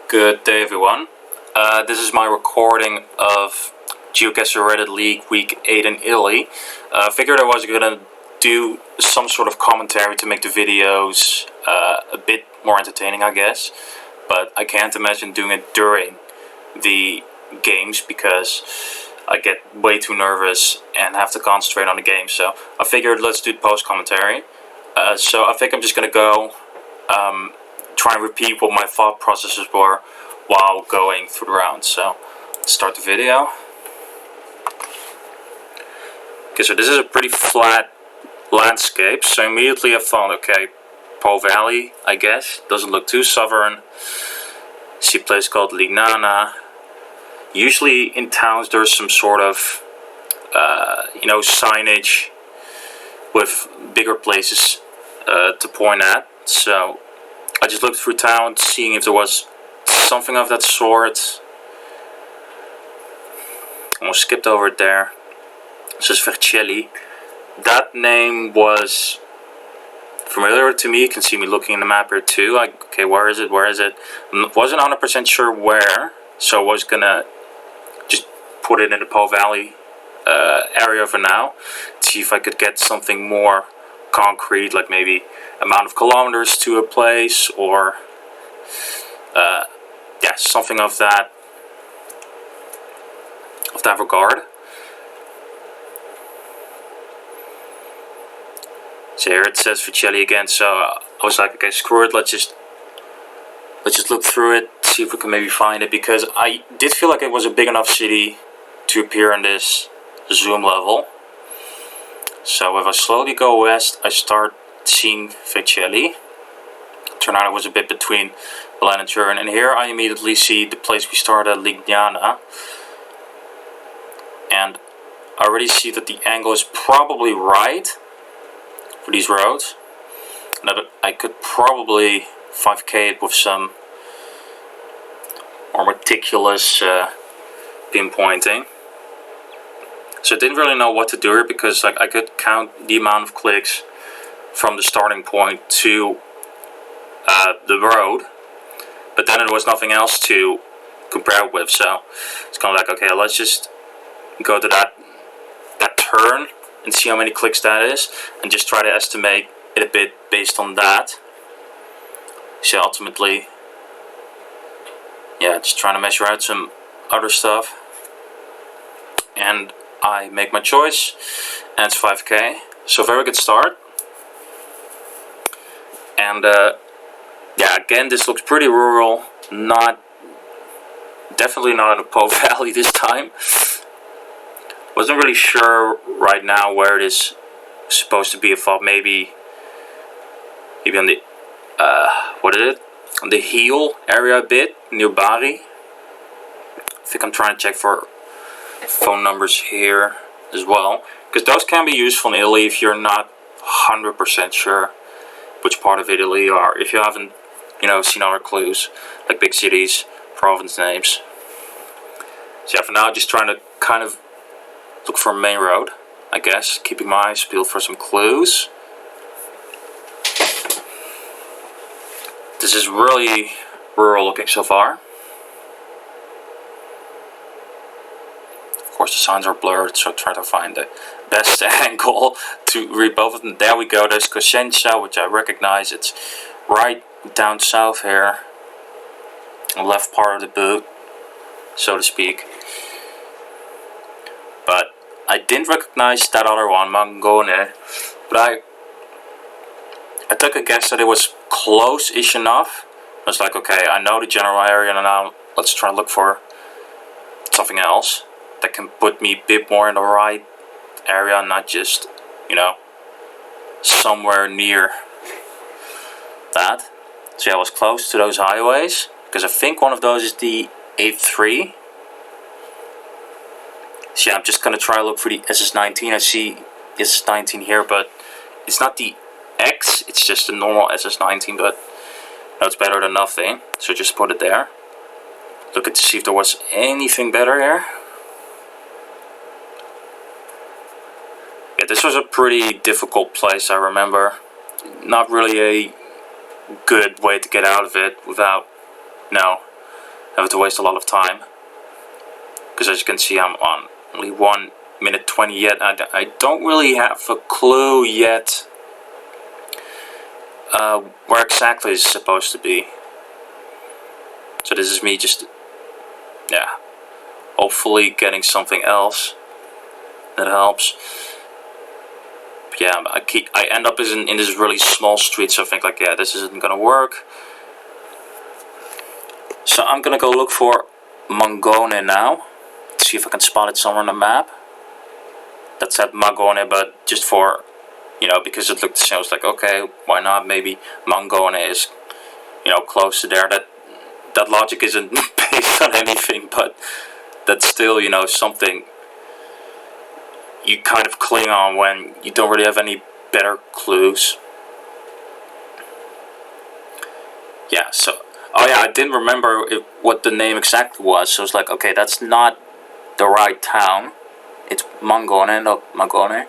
Good day, everyone. This is my recording of Geoguessr Reddit League Week 8 in Italy. Figured I was gonna do some sort of commentary to make the videos a bit more entertaining, I guess. But I can't imagine doing it during the games because I get way too nervous and have to concentrate on the game. So I figured let's do post commentary. So I think I'm just gonna go try and repeat what my thought processes were while going through the rounds. So let's start the video. Okay, so this is a pretty flat landscape. So immediately I thought, okay, Po Valley, I guess. Doesn't look too southern. See a place called Lignana. Usually in towns there's some sort of signage with bigger places to point at. So I just looked through town, seeing if there was something of that sort. Almost skipped over it there. This is Vercelli. That name was familiar to me. You can see me looking in the map here too. Like, okay, where is it? Where is it? Wasn't 100% sure where, so I was gonna just put it in the Po Valley area for now. See if I could get something more concrete, like maybe amount of kilometers to a place, or something of that regard. So here it says Vercelli again. So I was like, okay, screw it. Let's just look through it, see if we can maybe find it, because I did feel like it was a big enough city to appear in this zoom level. So if I slowly go west, I start seeing Vercelli. Turned out it was a bit between Milan and Turin, and here I immediately see the place we started at, Lignana. And I already see that the angle is probably right for these roads. And that I could probably 5K it with some more meticulous pinpointing. So I didn't really know what to do here, because like I could count the amount of clicks from the starting point to the road, but then there was nothing else to compare with. So it's kind of like, okay, let's just go to that turn and see how many clicks that is, and just try to estimate it a bit based on that. So ultimately, yeah, just trying to measure out some other stuff, and I make my choice, and it's 5K. So very good start. And again, this looks pretty rural. Definitely not in the Po Valley this time. Wasn't really sure right now where it is supposed to be. I thought maybe on the on the heel area a bit near Bari. I think I'm trying to check for phone numbers here as well, because those can be useful in Italy if you're not 100% sure which part of Italy you are, if you haven't seen other clues like big cities, province names. So yeah, for now just trying to kind of look for a main road, I guess, keeping my eyes peeled for some clues. This is really rural looking so far. Of course the signs are blurred, so try to find the best angle to read both of them. There we go, there's Cosenza, which I recognize. It's right down south here, the left part of the boot, so to speak. But I didn't recognize that other one, Mangone, but I took a guess that it was close-ish enough. I was like, okay, I know the general area, and now let's try to look for something else that can put me a bit more in the right area, not just, somewhere near that. So yeah, I was close to those highways, because I think one of those is the A3. So yeah, I'm just gonna try to look for the SS19. I see SS19 here, but it's not the X, it's just the normal SS19, but that's better than nothing. So just put it there. Look to see if there was anything better here. Yeah, this was a pretty difficult place, I remember. Not really a good way to get out of it without, have to waste a lot of time. Because as you can see, I'm on only 1 minute 20 yet. I don't really have a clue yet where exactly it's supposed to be. So this is me just, yeah, hopefully getting something else that helps. But yeah, I end up in this really small street, so I think like, yeah, this isn't gonna work. So I'm gonna go look for Mangone now. See if I can spot it somewhere on the map. That said Mangone, but just for, you know, because it looked the same. I was like, okay, why not? Maybe Mangone is, you know, close to there. That logic isn't based on anything, but that's still, you know, something you kind of cling on when you don't really have any better clues. Yeah, so, oh yeah, I didn't remember what the name exactly was, so it's like, okay, that's not the right town. It's Mangone, not Mangone.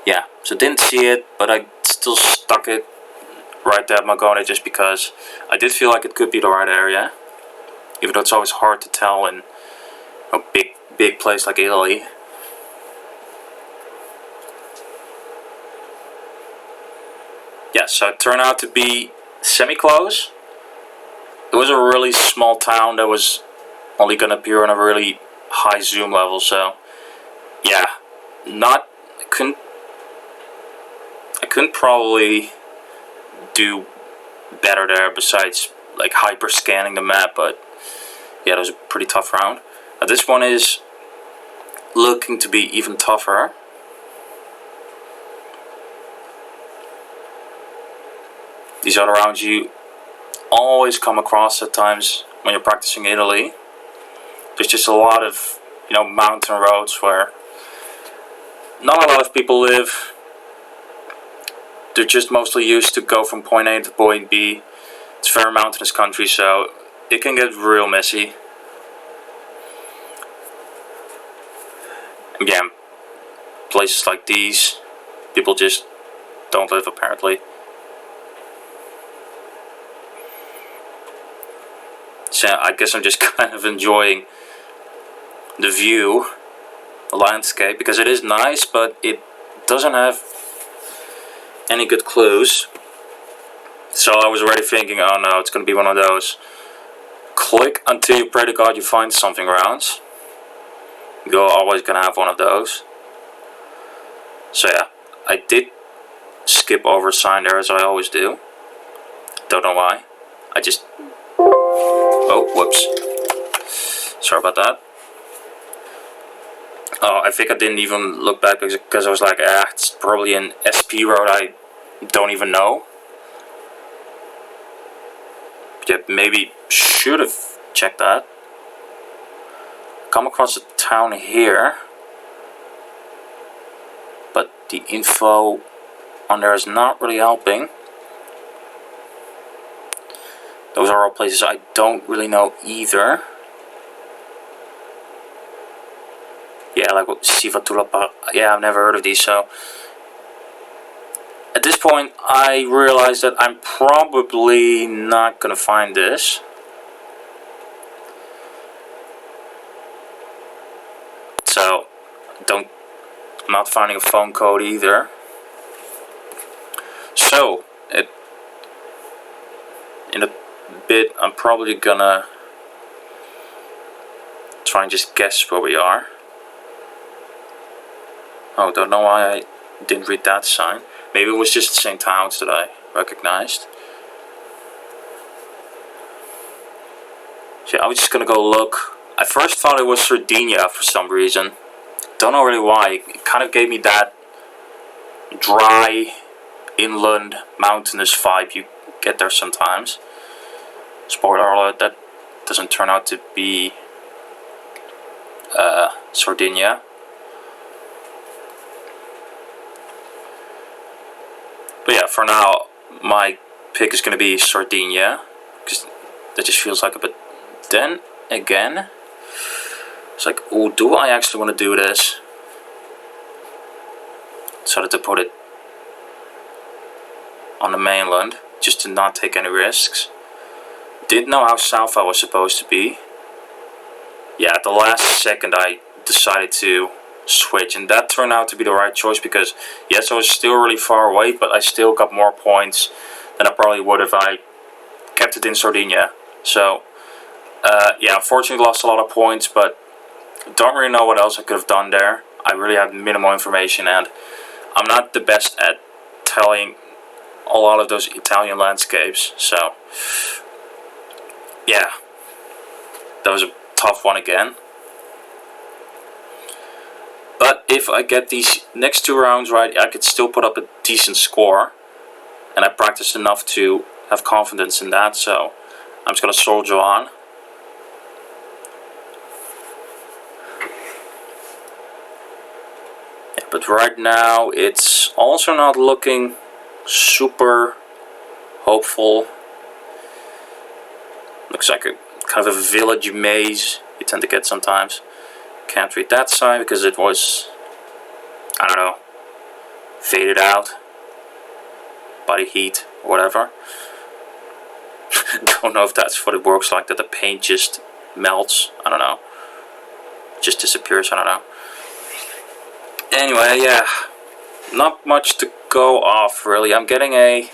Yeah, so didn't see it, but I still stuck it right there at Mangone just because I did feel like it could be the right area. Even though it's always hard to tell in a big place like Italy. Yeah, so it turned out to be semi-close. It was a really small town that was only going to appear on a really high zoom level, so yeah, I couldn't probably do better there besides like hyper scanning the map, but yeah, that was a pretty tough round. Now this one is looking to be even tougher. These are the rounds you always come across at times when you're practicing Italy. There's just a lot of, you know, mountain roads where not a lot of people live. They're just mostly used to go from point A to point B. It's very mountainous country, so it can get real messy. Again, places like these, people just don't live apparently. So I guess I'm just kind of enjoying the view, the landscape, because it is nice, but it doesn't have any good clues. So I was already thinking, oh no, it's going to be one of those click until you pray to God you find something rounds. You're always going to have one of those. So yeah, I did skip over a sign there as I always do. Don't know why. I just... Oh, whoops. Sorry about that. Oh, I think I didn't even look back because I was like, it's probably an SP road I don't even know. Yeah, maybe should have checked that. Come across a town here, but the info on there is not really helping. Those are all places I don't really know either. Yeah, like Sivatulapa. Yeah, I've never heard of these, so at this point I realize that I'm probably not gonna find this. So I'm not finding a phone code either. So in a bit I'm probably gonna try and just guess where we are. Oh, don't know why I didn't read that sign. Maybe it was just the same towns that I recognized. So yeah, I was just gonna go look. I first thought it was Sardinia for some reason. Don't know really why. It kind of gave me that dry, inland, mountainous vibe you get there sometimes. Spoiler alert, that doesn't turn out to be Sardinia. But yeah, for now, my pick is going to be Sardinia, because that just feels like a bit. Then again, it's like, oh, do I actually want to do this? Decided to put it on the mainland, just to not take any risks. Didn't know how south I was supposed to be. Yeah, at the last second I decided to switch, and that turned out to be the right choice because yes, I was still really far away, but I still got more points than I probably would if I kept it in Sardinia. So yeah, unfortunately lost a lot of points, but don't really know what else I could have done there. I really had minimal information, and I'm not the best at telling a lot of those Italian landscapes. So yeah, that was a tough one again. But if I get these next 2 rounds right, I could still put up a decent score. And I practiced enough to have confidence in that, so I'm just going to soldier on. Yeah, but right now it's also not looking super hopeful. Looks like a kind of a village maze you tend to get sometimes. Can't read that sign because it was, I don't know, faded out by the heat or whatever. Don't know if that's what it works like, that the paint just melts. I don't know. Just disappears, I don't know. Anyway, yeah, not much to go off really. I'm getting a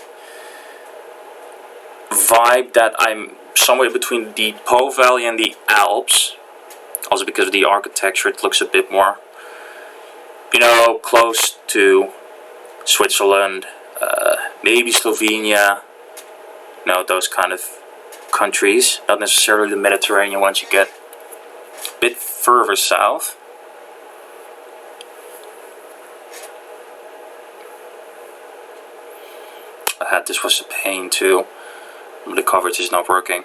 vibe that I'm somewhere between the Po Valley and the Alps. Also because of the architecture, it looks a bit more, you know, close to Switzerland, maybe Slovenia, you know, those kind of countries. Not necessarily the Mediterranean once you get a bit further south. This was a pain too. The coverage is not working.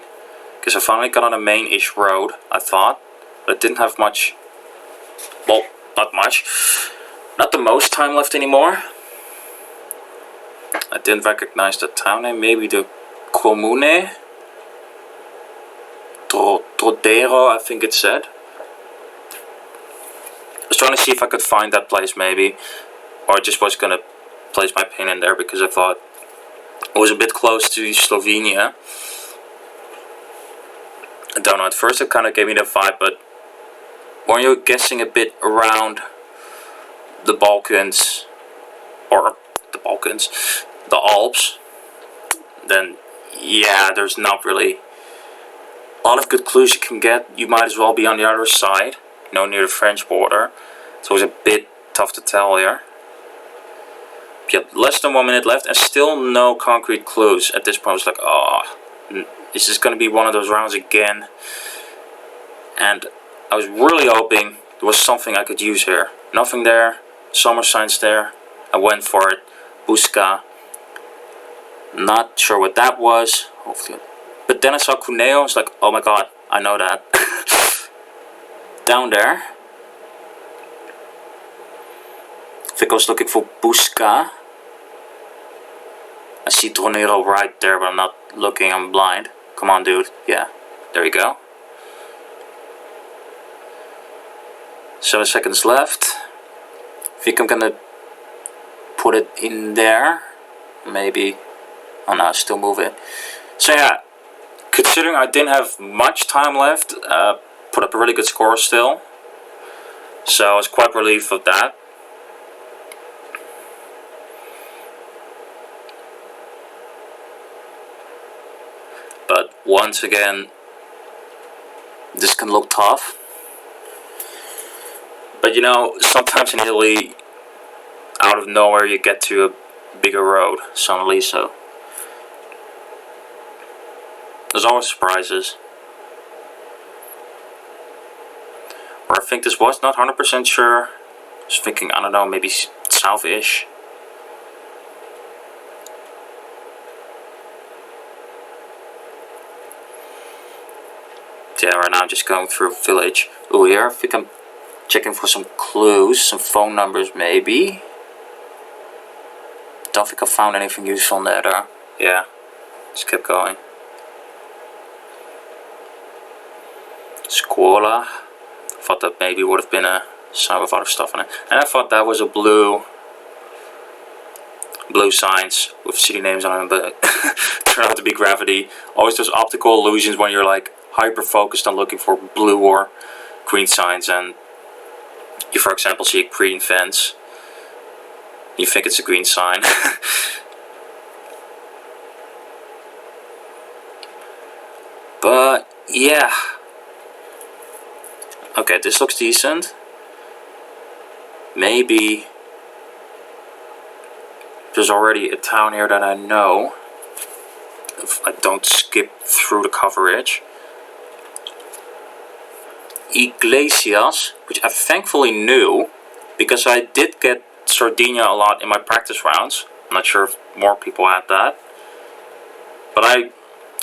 Because I finally got on a main-ish road, I thought. But it didn't have much. Well, not much. Not the most time left anymore. I didn't recognize the town name. Maybe the Comune Trodero, I think it said. I was trying to see if I could find that place maybe. Or I just was going to place my pin in there because I thought it was a bit close to Slovenia. I don't know, at first it kind of gave me the vibe, but when you're guessing a bit around the Balkans, or the Alps, then yeah, there's not really a lot of good clues you can get. You might as well be on the other side, you know, near the French border. So it was a bit tough to tell here. Yep, less than 1 minute left and still no concrete clues. At this point I was like, oh, is this going to be one of those rounds again? And I was really hoping there was something I could use here. Nothing there, summer signs there. I went for it. Busca. Not sure what that was. Hopefully. But then I saw Cuneo. I was like, oh my god, I know that. Down there. I think I was looking for Busca. I see Tronero right there, but I'm not looking, I'm blind. Come on, dude. Yeah, there you go. 7 seconds left. I think I'm gonna put it in there. Maybe. Oh no, still move it. So yeah, considering I didn't have much time left, put up a really good score still. So I was quite relieved of that. But once again, this can look tough. But you know, sometimes in Italy, out of nowhere you get to a bigger road suddenly, so there's always surprises. Or I think this was not 100% sure. I was thinking, I don't know, maybe south-ish. Yeah, right now I'm just going through a village. Oh, here, I think I'm checking for some clues, some phone numbers maybe. Don't think I found anything useful in there though. Yeah, just kept going. Scuola. Thought that maybe would have been a sign with other stuff in it. And I thought that was a blue blue signs with city names on them, but turn out to be gravity. Always those optical illusions when you're like hyper focused on looking for blue or green signs, and you, for example, see a green fence. You think it's a green sign. But yeah. Okay, this looks decent. Maybe there's already a town here that I know, if I don't skip through the coverage. Iglesias, which I thankfully knew, because I did get Sardinia a lot in my practice rounds. I'm not sure if more people had that, but I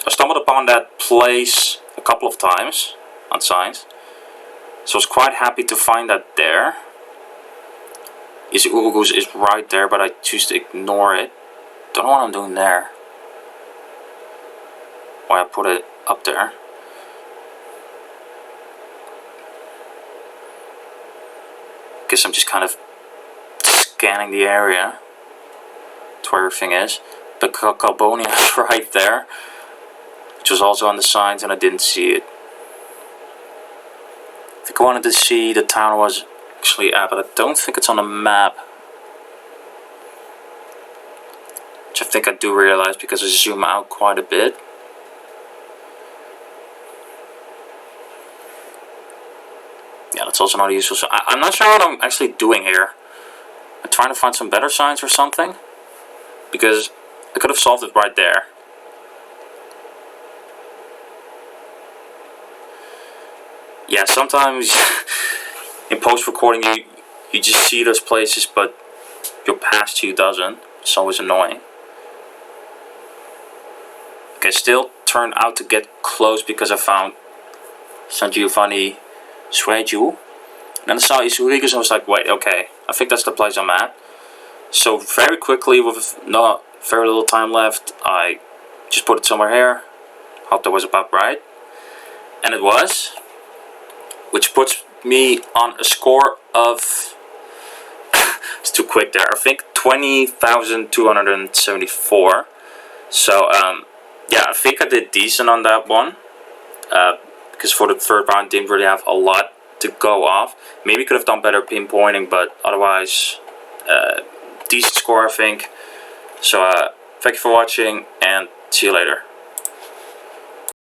stumbled upon that place a couple of times on signs, so I was quite happy to find that there. Is Urugus is right there, but I choose to ignore it. Don't know what I'm doing there. Why I put it up there. Guess I'm just kind of scanning the area to where everything is. The Calbonia is right there, which was also on the signs, and I didn't see it. I think I wanted to see the town was actually at, but I don't think it's on the map. Which I think I do realize because I zoom out quite a bit. Yeah, that's also not useful. So I'm not sure what I'm actually doing here. I'm trying to find some better signs or something, because I could have solved it right there. Yeah, sometimes in post-recording you just see those places, but your past you doesn't. It's always annoying. Okay, still turned out to get close because I found San Giovanni Suegiu. And then I saw Isurigas and I was like, wait, okay, I think that's the place I'm at. So very quickly, with not very little time left, I just put it somewhere here. Hope that was about right. And it was. Which puts me on a score of, it's too quick there, I think 20,274. So yeah, I think I did decent on that one, because for the third round didn't really have a lot to go off. Maybe could have done better pinpointing, but otherwise decent score I think. So thank you for watching and see you later.